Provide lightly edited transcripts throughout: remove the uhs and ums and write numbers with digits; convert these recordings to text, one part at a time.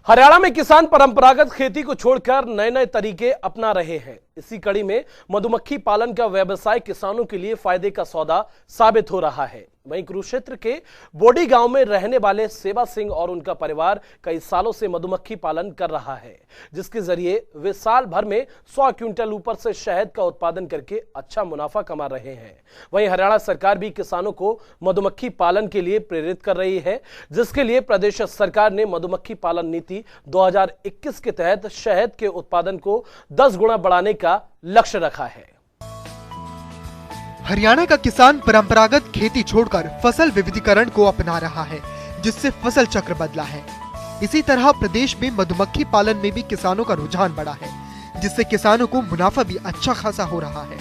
हरियाणा में किसान परंपरागत खेती को छोड़कर नए नए तरीके अपना रहे हैं। इसी कड़ी में मधुमक्खी पालन का व्यवसाय किसानों के लिए फायदे का सौदा साबित हो रहा है। वहीं कुरुक्षेत्र के बोडी गांव में रहने वाले सेवा सिंह और उनका परिवार कई सालों से मधुमक्खी पालन कर रहा है, जिसके जरिए वे साल भर में 100 क्विंटल ऊपर से शहद का उत्पादन करके अच्छा मुनाफा कमा रहे हैं। वहीं हरियाणा सरकार भी किसानों को मधुमक्खी पालन के लिए प्रेरित कर रही है, जिसके लिए प्रदेश सरकार ने मधुमक्खी पालन नीति 2021 के तहत शहद के उत्पादन को 10 गुना बढ़ाने का लक्ष्य रखा है। हरियाणा का किसान परंपरागत खेती छोड़कर फसल विविधीकरण को अपना रहा है, जिससे फसल चक्र बदला है। इसी तरह प्रदेश में मधुमक्खी पालन में भी किसानों का रुझान बढ़ा है, जिससे किसानों को मुनाफा भी अच्छा खासा हो रहा है।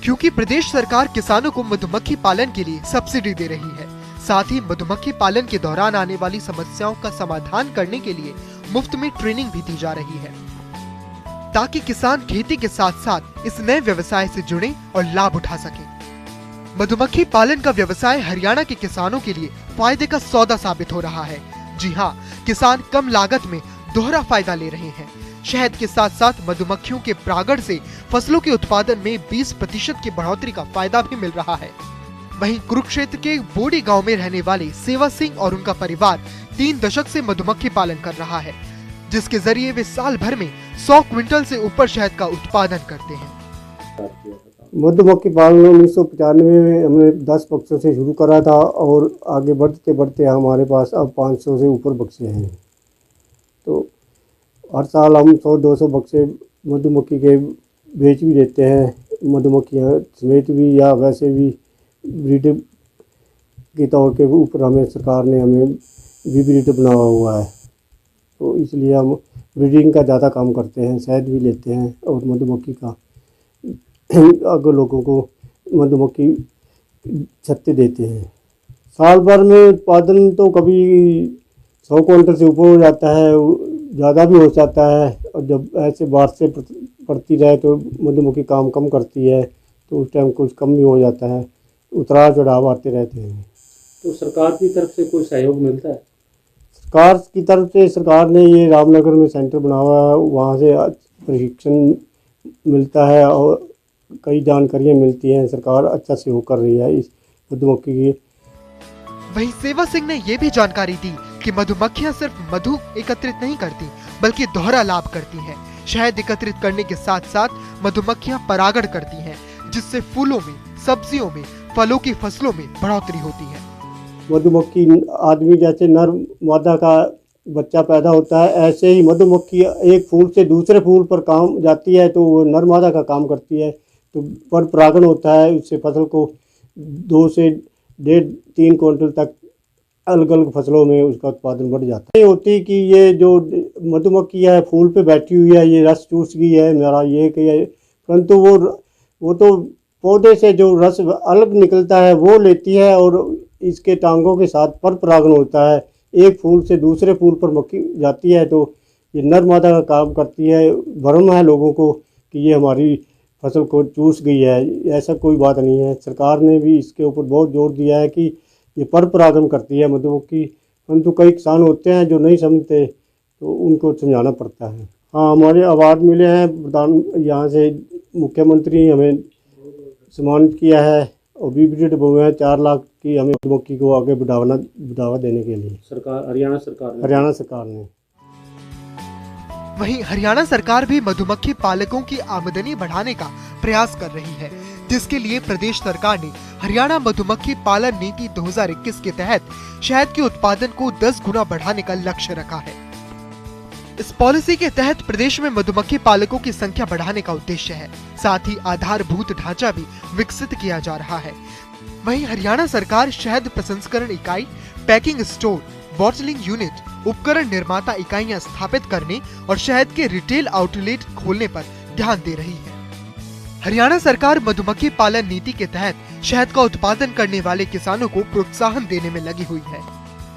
क्योंकि प्रदेश सरकार किसानों को मधुमक्खी पालन के लिए सब्सिडी दे रही है, साथ ही मधुमक्खी पालन के दौरान आने वाली समस्याओं का समाधान करने के लिए मुफ्त में ट्रेनिंग भी दी जा रही है, ताकि किसान खेती के साथ साथ इस नए व्यवसाय से जुड़े और लाभ उठा सके। मधुमक्खी पालन का व्यवसाय हरियाणा के किसानों के लिए फायदे का सौदा साबित हो रहा है। जी हाँ, किसान कम लागत में दोहरा फायदा ले रहे हैं। शहद के साथ साथ मधुमक्खियों के परागण से फसलों के उत्पादन में 20% की बढ़ोतरी का फायदा भी मिल रहा है। वहीं कुरुक्षेत्र के बोडी गांव में रहने वाले सेवा सिंह और उनका परिवार 3 दशक से मधुमक्खी पालन कर रहा है, जिसके जरिए वे साल भर में 100 क्विंटल से ऊपर शहद का उत्पादन करते हैं। मधुमक्खी पालन 1995 में हमने 10 बक्सों से शुरू करा था और आगे बढ़ते बढ़ते हमारे पास अब 500 से ऊपर बक्से हैं। तो हर साल हम 100-200 बक्से मधुमक्खी के बेच भी देते हैं। मधुमक्खियाँ समेत भी या वैसे भी ब्रीड के तौर के ऊपर हमें सरकार ने हमें भी ब्रीड बनाया हुआ है, तो इसलिए हम ब्रीडिंग का ज़्यादा काम करते हैं, शहद भी लेते हैं और मधुमक्खी का अगर लोगों को मधुमक्खी छत्ते देते हैं। साल भर में उत्पादन तो कभी 100 क्विंटल से ऊपर हो जाता है, ज़्यादा भी हो जाता है। और जब ऐसे बारिश से पड़ती रहे तो मधुमक्खी काम कम करती है, तो उस टाइम कुछ कम भी हो जाता है, उतार चढ़ाव आते रहते हैं। तो सरकार की तरफ से कोई सहयोग मिलता है? सरकार की तरफ से सरकार ने ये रामनगर में सेंटर बना हुआ है, वहाँ से प्रशिक्षण मिलता है और कई जानकारियाँ मिलती हैं। सरकार अच्छा सहयोग कर रही है इस मधुमक्खी की। वहीं सेवा सिंह ने ये भी जानकारी दी कि मधुमक्खियां सिर्फ मधु एकत्रित नहीं करती, बल्कि दोहरा लाभ करती हैं। शहद एकत्रित करने के साथ साथ मधुमक्खियां परागण करती हैं, जिससे फूलों में, सब्जियों में, फलों की फसलों में बढ़ोतरी होती है। मधुमक्खी आदमी जैसे नर मादा का बच्चा पैदा होता है, ऐसे ही मधुमक्खी एक फूल से दूसरे फूल पर काम जाती है, तो वो नर मादा का काम करती है, तो पर परागण होता है। उससे फसल को 2 से 1.5-3 क्विंटल तक अलग अलग फसलों में उसका उत्पादन बढ़ जाता है। ये होती कि ये जो मधुमक्खी है फूल पे बैठी हुई है, ये रस चूस गई है मेरा ये कि है, परंतु वो तो पौधे से जो रस अलग निकलता है वो लेती है और इसके टांगों के साथ पर परागण होता है। एक फूल से दूसरे फूल पर मक्खी जाती है, तो ये नर मादा का काम करती है। भ्रम है लोगों को कि ये हमारी फसल को चूस गई है, ऐसा कोई बात नहीं है। सरकार ने भी इसके ऊपर बहुत जोर दिया है कि ये पर परागण करती है मधुमक्खी, परंतु कई किसान होते हैं जो नहीं समझते, तो उनको समझाना पड़ता है। हाँ, हमारे अवार्ड मिले हैं, प्रधान यहाँ से मुख्यमंत्री हमें सम्मानित किया है और ब्रीड हुए हैं 4 लाख की हमें मधुमक्खी को आगे बढ़ावा देने के लिए हरियाणा सरकार ने। वहीं हरियाणा सरकार भी मधुमक्खी पालकों की आमदनी बढ़ाने का प्रयास कर रही है, जिसके लिए प्रदेश सरकार ने हरियाणा मधुमक्खी पालन नीति 2021 के तहत शहद के उत्पादन को 10 गुना बढ़ाने का लक्ष्य रखा है। इस पॉलिसी के तहत प्रदेश में मधुमक्खी पालकों की संख्या बढ़ाने का उद्देश्य है, साथ ही आधारभूत ढांचा भी विकसित किया जा रहा है। वहीं हरियाणा सरकार शहद प्रसंस्करण इकाई, पैकिंग स्टोर, बॉटलिंग यूनिट, उपकरण निर्माता इकाइयां स्थापित करने और शहद के रिटेल आउटलेट खोलने पर ध्यान दे रही है। हरियाणा सरकार मधुमक्खी पालन नीति के तहत शहद का उत्पादन करने वाले किसानों को प्रोत्साहन देने में लगी हुई है।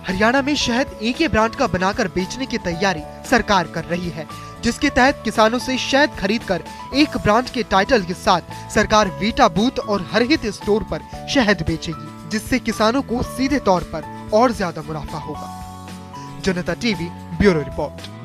हरियाणा में शहद एक ही ब्रांड का बनाकर बेचने की तैयारी सरकार कर रही है, जिसके तहत किसानों से शहद खरीदकर एक ब्रांड के टाइटल के साथ सरकार वीटा बूथ और हरहित स्टोर पर शहद बेचेगी, जिससे किसानों को सीधे तौर पर और ज्यादा मुनाफा होगा। जनता टीवी ब्यूरो रिपोर्ट।